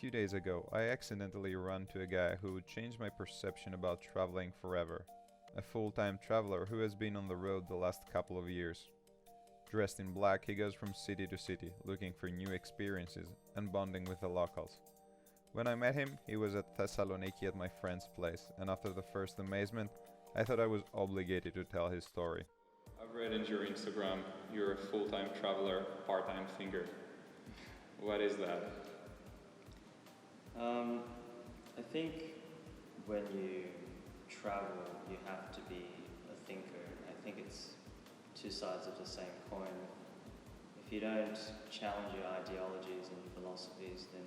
few days ago, I accidentally ran into a guy who changed my perception about traveling forever. A full-time traveler who has been on the road the last couple of years. Dressed in black, he goes from city to city, looking for new experiences and bonding with the locals. When I met him, he was at Thessaloniki at my friend's place, and after the first amazement, I thought I was obligated to tell his story. I've read in your Instagram you're a full-time traveler, part-time thinker. What is that? I think when you travel, you have to be a thinker. I think it's two sides of the same coin. If you don't challenge your ideologies and philosophies, then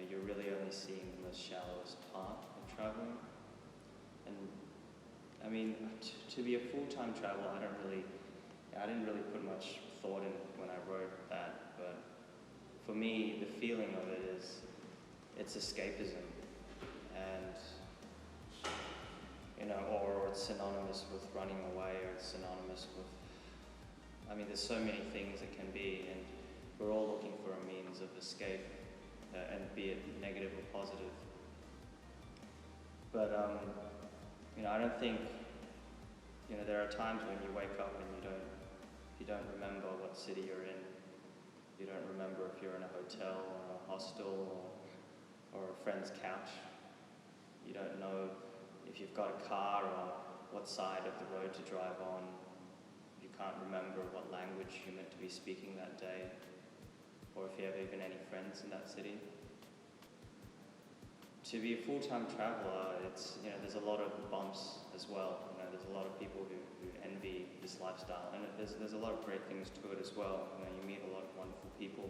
you're really only seeing the most shallowest part of traveling. And I mean, to be a full-time traveler, I didn't really put much thought in when I wrote that, but for me, the feeling of it is it's escapism, and or it's synonymous with running away, or it's synonymous with, there's so many things it can be, and we're all looking for a means of escape, and be it negative or positive. But I don't think, there are times when you wake up and you don't remember what city you're in. You don't remember if you're in a hotel or a hostel or a friend's couch. You don't know if you've got a car or what side of the road to drive on. You can't remember what language you're meant to be speaking that day, or if you have even any friends in that city. To be a full-time traveller, there's a lot of bumps as well. There's a lot of people who envy this lifestyle, and there's a lot of great things to it as well. You meet a lot of wonderful people,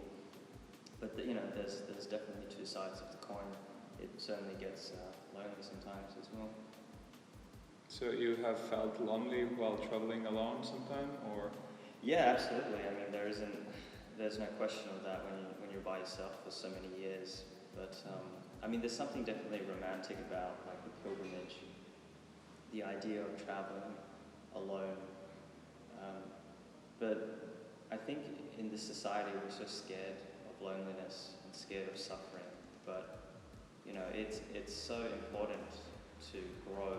but there's definitely two sides of the coin. It certainly gets lonely sometimes as well. So you have felt lonely while traveling alone sometime, or? Yeah, absolutely. There's no question of that when you're by yourself for so many years. But there's something definitely romantic about like the pilgrimage, the idea of traveling alone. But I think in this society we're so scared of loneliness and scared of suffering. But it's so important to grow,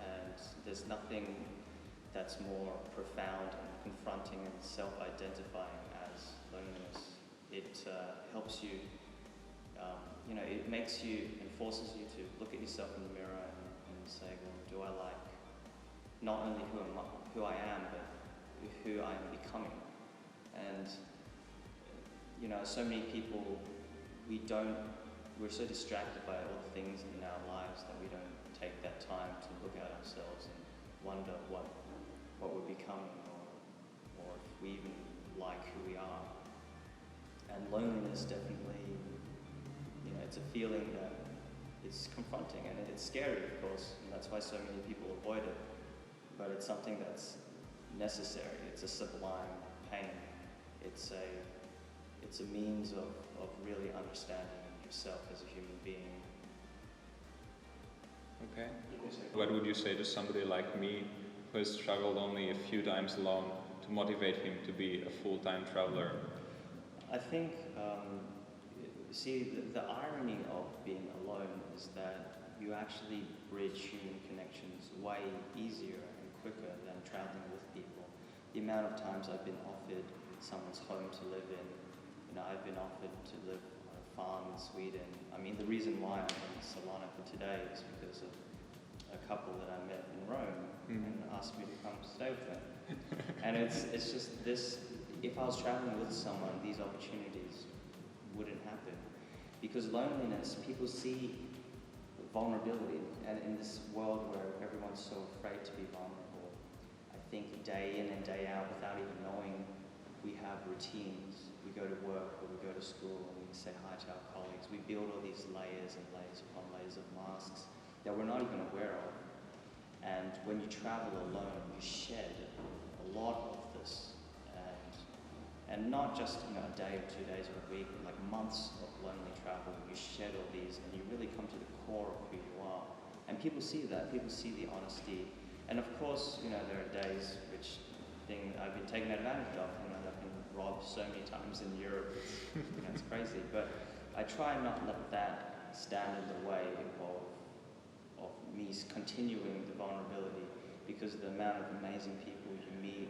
and there's nothing that's more profound and confronting and self-identifying as loneliness. It helps you. It makes you and forces you to look at yourself in the mirror and say, well, do I like not only who I am, but who I am becoming? And so many people, we're so distracted by all the things in our lives that we don't take that time to look at ourselves and wonder what we're becoming, or if we even like who we are. And loneliness definitely, it's a feeling that is confronting, and it's scary, of course, and that's why so many people avoid it. But it's something that's necessary. It's a sublime pain. It's a means of really understanding yourself as a human being. Okay. What would you say to somebody like me who has traveled only a few times alone to motivate him to be a full-time traveler? I think, the irony of being alone is that you actually bridge human connections way easier and quicker than traveling with people. The amount of times I've been offered someone's home to live in, I've been offered to live on a farm in Sweden. The reason why I'm in Salonika today is because of a couple that I met in Rome and asked me to come stay with them. And it's just this, if I was traveling with someone, these opportunities wouldn't happen. Because loneliness, people see vulnerability, and in this world where everyone's so afraid to be vulnerable, I think day in and day out, without even knowing, we have routines. We go to work or we go to school and we say hi to our colleagues. We build all these layers and layers upon layers of masks that we're not even aware of. And when you travel alone, you shed a lot of this. And not just a day or 2 days or a week, but like months of lonely travel, you shed all these and you really come to the core of who you are. And people see that, people see the honesty. And of course, there are days which I've been taken advantage of. I've been robbed so many times in Europe, it's crazy. But I try and not let that stand in the way of me continuing the vulnerability, because the amount of amazing people you meet,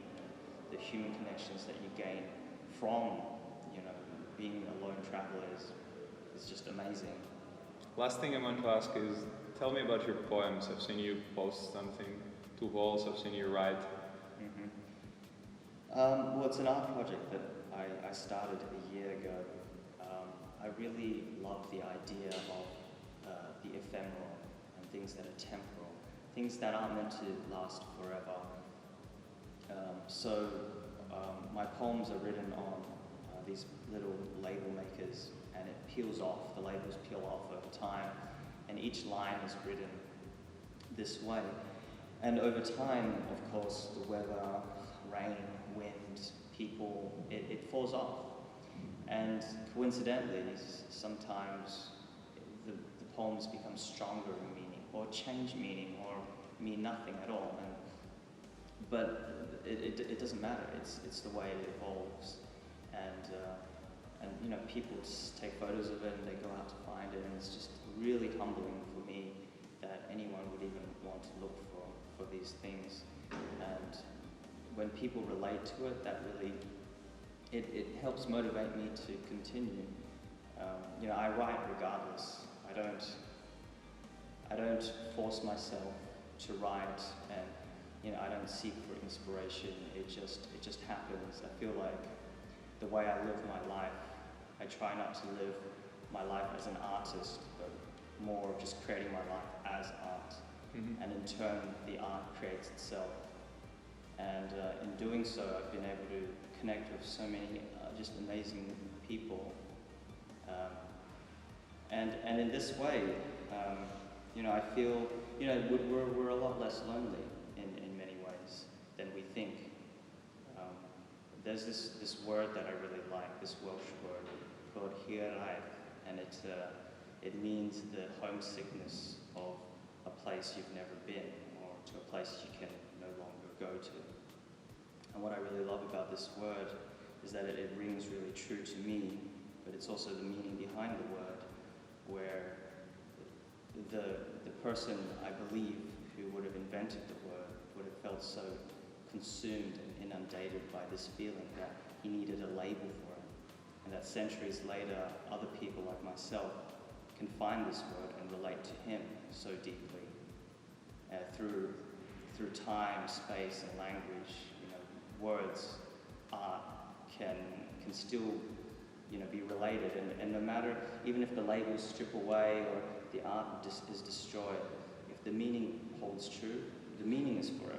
the human connections that you gain from, being a lone traveler is just amazing. Last thing I want to ask is, tell me about your poems. I've seen you post something to walls, I've seen you write. Well, it's an art project that I started a year ago. I really love the idea of the ephemeral and things that are temporal, things that aren't meant to last forever. So my poems are written on these little label makers, and it peels off, the labels peel off over time, and each line is written this way. And over time, of course, the weather, rain, wind, people, it falls off. And coincidentally, sometimes the poems become stronger in meaning, or change meaning, or mean nothing at all. But it doesn't matter. It's the way it evolves, and people just take photos of it and they go out to find it, and it's just really humbling for me that anyone would even want to look for these things. And when people relate to it, that really it helps motivate me to continue. I write regardless. I don't force myself to write, and I don't seek for inspiration. It just happens. I feel like the way I live my life, I try not to live my life as an artist, but more of just creating my life as art. Mm-hmm. And in turn, the art creates itself. And in doing so, I've been able to connect with so many just amazing people. And in this way, I feel, we're a lot less lonely in many ways than we think. There's this word that I really like, this Welsh word called hiraeth, and it means the homesickness of a place you've never been, or to a place you can no longer go to. And what I really love about this word is that it rings really true to me, but it's also the meaning behind the word, where the person, I believe, who would have invented the word would have felt so consumed and inundated by this feeling that he needed a label for it, and that centuries later, other people like myself can find this word and relate to him so deeply through time, space, and language. Words, art can still be related, and no matter, even if the labels strip away or the art is destroyed, if the meaning holds true, the meaning is forever.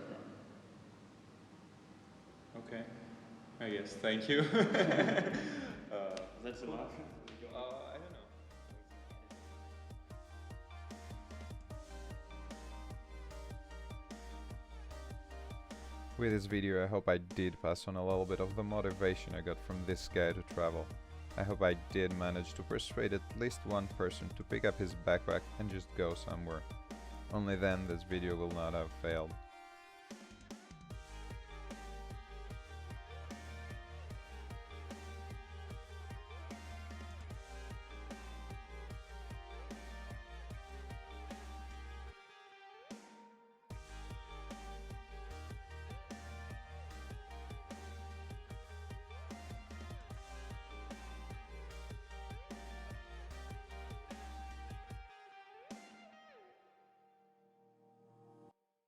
Okay, I guess. Thank you. That's enough. I don't know. With this video, I hope I did pass on a little bit of the motivation I got from this guy to travel. I hope I did manage to persuade at least one person to pick up his backpack and just go somewhere. Only then this video will not have failed.